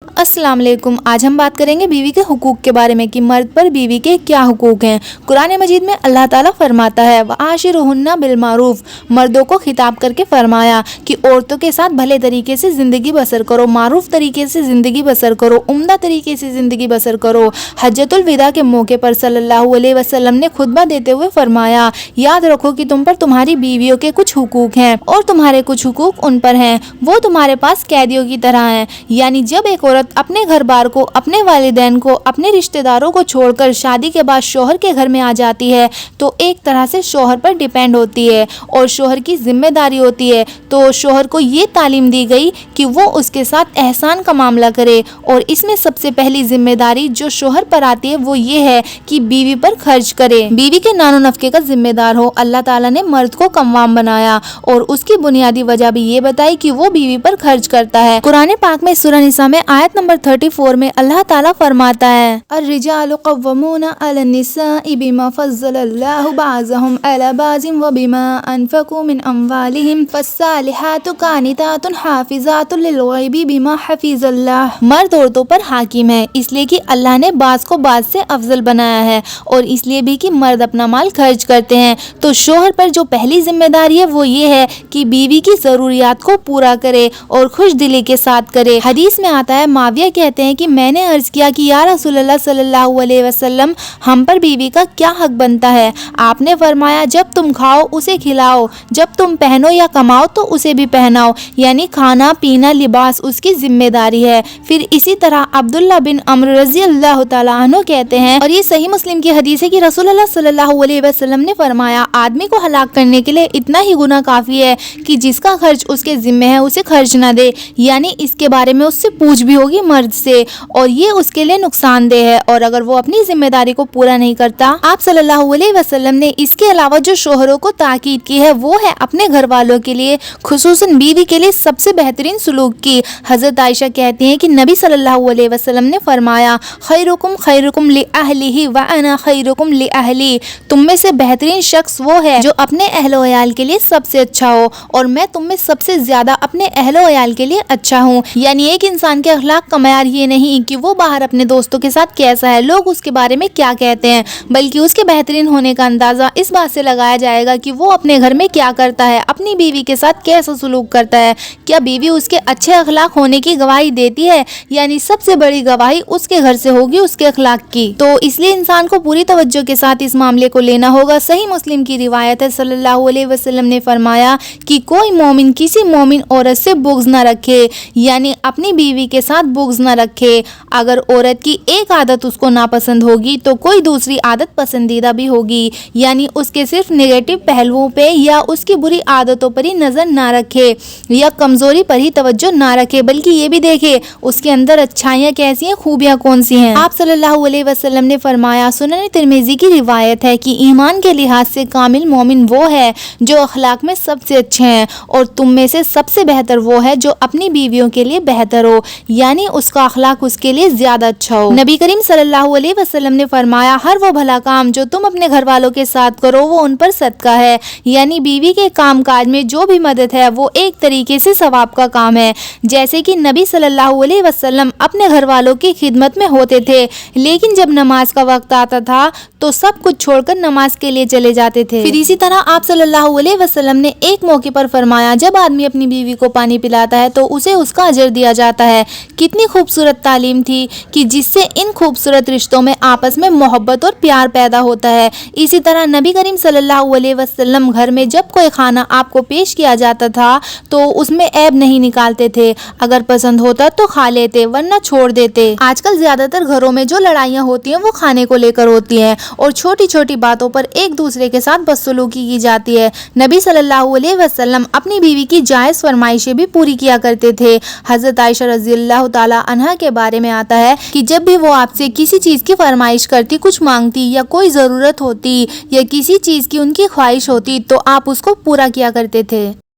अस्सलाम वालेकुम। आज हम बात करेंगे बीवी के हुकूक के बारे में कि मर्द पर बीवी के क्या हुकूक हैं। कुरान मजीद में अल्लाह ताला फरमाता है वआशिरुहुन्ना बिलमारूफ, मर्दों को खिताब करके फरमाया कि औरतों के साथ भले तरीके से ज़िंदगी बसर करो, मारूफ तरीके से ज़िंदगी बसर करो, उम्दा तरीके से ज़िंदगी बसर करो। हज्जतुल विदा के मौके पर सल्लल्लाहु अलैहि वसल्लम ने खुतबा देते हुए फरमाया, याद रखो कि तुम पर तुम्हारी बीवियों के कुछ हुकूक हैं और तुम्हारे कुछ हुकूक उन पर हैं। वो तुम्हारे पास कैदियों की तरह हैं। यानी जब एक औरत अपने घर बार को, अपने वालिदैन को, अपने रिश्तेदारों को छोड़कर शादी के बाद शौहर के घर में आ जाती है तो एक तरह से शौहर पर डिपेंड होती है और शौहर की जिम्मेदारी होती है। तो शौहर को ये तालीम दी गई कि वो उसके साथ एहसान का मामला करे और इसमें सबसे पहली जिम्मेदारी जो शौहर पर आती है वो ये है कि बीवी पर खर्च करे, बीवी के नानो नफके का जिम्मेदार हो। अल्लाह ताला ने मर्द को कव्वाम बनाया और उसकी बुनियादी वजह भी ये बताई कि वो बीवी पर खर्च करता है। कुरान पाक में सूरह निसा में आयत नंबर 34 में अल्लाह ताला फरमाता है अर्रिजालु कव्वामूना अलन निसाइ बिमा फज़्ज़लल्लाहु बाज़हुम अला बाज़िन व बिमा अनफ़क़ू मिन अम्वालिहिम फ़स्सालिहातु कानितातुन हाफ़िज़ातुन लिलग़ैबि बिमा हफ़िज़ल्लाह। मर्द औरतों पर हाकिम है इसलिए कि अल्लाह ने बाज़ को बाज़ से अफजल बनाया है और इसलिए भी कि मर्द अपना माल खर्च करते हैं। तो शौहर पर जो पहली जिम्मेदारी है वो ये है कि बीवी की ज़रूरियात को पूरा करे और खुश दिली के साथ करे। हदीस में आता है, माविया कहते हैं कि मैंने अर्ज किया कि या रसूलल्लाह सल्लल्लाहु अलैहि वसल्लम, हम पर बीवी का क्या हक बनता है? आपने फरमाया, जब तुम खाओ उसे खिलाओ, जब तुम पहनो या कमाओ तो उसे भी पहनाओ, यानी खाना पीना लिबास उसकी जिम्मेदारी है। फिर इसी तरह अब्दुल्ला बिन अम्र रज़ी अल्लाह तआला अन्हु कहते हैं, और ये सही मुस्लिम की हदीस है कि रसूलुल्लाह सल्लल्लाहु अलैहि वसल्लम ने फरमाया, आदमी को हलाक करने के लिए इतना ही गुनाह काफी है कि जिसका खर्च उसके जिम्मे है उसे खर्च ना दे, यानी इसके बारे में उससे पूछ भी होगी मर्द से और ये उसके लिए नुकसानदेह है। और अगर वो अपनी जिम्मेदारी को पूरा नहीं करता, आप सल्लल्लाहु अलैहि वसल्लम ने इसके अलावा जो शोहरों को ताकीद की है वो है अपने घर वालों के लिए, खुसूसन बीवी के लिए सबसे बेहतरीन सलूक की। हजरत आयशा कहती हैं कि नबी सल्लल्लाहु अलैहि वसल्लम ने फरमाया, खैरुकुम लि अहलिही व अना खैरुकुम लि अहली, तुम में से बेहतरीन शख्स वो है जो अपने अहलो अयाल के लिए सबसे अच्छा हो और मैं तुम में सबसे ज्यादा अपने अहलो अयाल के लिए अच्छा हूँ। यानी एक इंसान के अखलाक का मयार ये नहीं कि वो बाहर अपने दोस्तों के साथ कैसा है, लोग उसके बारे में क्या कहते हैं, बल्कि उसके बेहतरीन होने का अंदाजा इस बात से लगाया जाएगा कि वो अपने घर में क्या करता है, अपनी बीवी के साथ कैसा सलूक करता है। क्या बीवी उसके अच्छे अखलाक होने की गवाही देती है? यानी सबसे बड़ी गवाही उसके घर से होगी उसके अखलाक की। तो इसलिए इंसान को पूरी तवज्जो के साथ इस मामले को लेना होगा। सही मुस्लिम की रिवायत है, सल्लल्लाहु अलैहि वसल्लम ने फरमाया कि कोई मोमिन किसी मोमिन औरत से बुग़्ज़ न रखे, यानी अपनी बीवी के साथ बुग़्ज़ न रखे। अगर औरत की एक आदत उसको नापसंद होगी तो कोई दूसरी आदत पसंदीदा भी होगी, यानी उसके सिर्फ नेगेटिव पहलुओं पे या उसकी बुरी आदतों पर ही नजर ना रखे या कमजोरी पर ही तवज्जो ना रखे, बल्कि ये भी देखे उसके अंदर अच्छाइयाँ कैसी हैं, खूबियाँ कौन सी हैं। आप सल्लल्लाहु अलैहि वसल्लम ने फरमाया, सुनन तिरमिज़ी की रिवायत है कि ईमान के लिहाज से कामिल मोमिन वो है जो अखलाक में सबसे अच्छे हैं और तुम में से सबसे बेहतर वो है जो अपनी बीवियों के लिए बेहतर हो, यानी उसका अखलाक उसके लिए ज्यादा अच्छा हो। नबी करीम सल्लल्लाहु अलैहि वसल्लम ने फरमाया, हर वो भला काम जो तुम अपने घर वालों के साथ करो वो उन पर सदका है, यानी बीवी के काम काज में जो भी मदद है वो एक तरीके से सवाब का काम है। जैसे कि नबी सल्लल्लाहु अलैहि वसल्लम अपने घर वालों की खिदमत में होते थे, लेकिन जब नमाज का वक्त आता था तो सब कुछ छोड़कर नमाज के लिए चले जाते थे। फिर इसी तरह आप सल्लल्लाहु अलैहि वसल्लम ने एक मौके पर फरमाया, जब आदमी अपनी बीवी को पानी पिलाता है तो उसे उसका अजर दिया जाता है। कितनी खूबसूरत तालीम थी कि जिससे इन खूबसूरत रिश्तों में आपस में मोहब्बत और प्यार पैदा होता है। इसी तरह नबी करीम सल्लल्लाहु अलैहि वसल्लम घर में जब कोई खाना आपको पेश किया जाता था तो उसमें ऐब नहीं निकालते थे, अगर पसंद होता तो खा लेते वरना छोड़ देते। आजकल ज्यादातर घरों में जो लड़ाइयाँ होती हैं वो खाने को लेकर होती हैं और छोटी छोटी बातों पर एक दूसरे के साथ बदसलूकी की जाती है। नबी सल्लल्लाहु अलैहि वसल्लम अपनी बीवी की जायज़ फरमाइशें भी पूरी किया करते थे। हजरत आयशा रज़ी अल्लाह तआला अन्हा के बारे में आता है कि जब भी वो आपसे किसी चीज़ की फरमाइश करती, कुछ मांगती या कोई ज़रूरत होती या किसी चीज़ की उनकी ख्वाहिश होती तो आप उसको पूरा किया करते थे।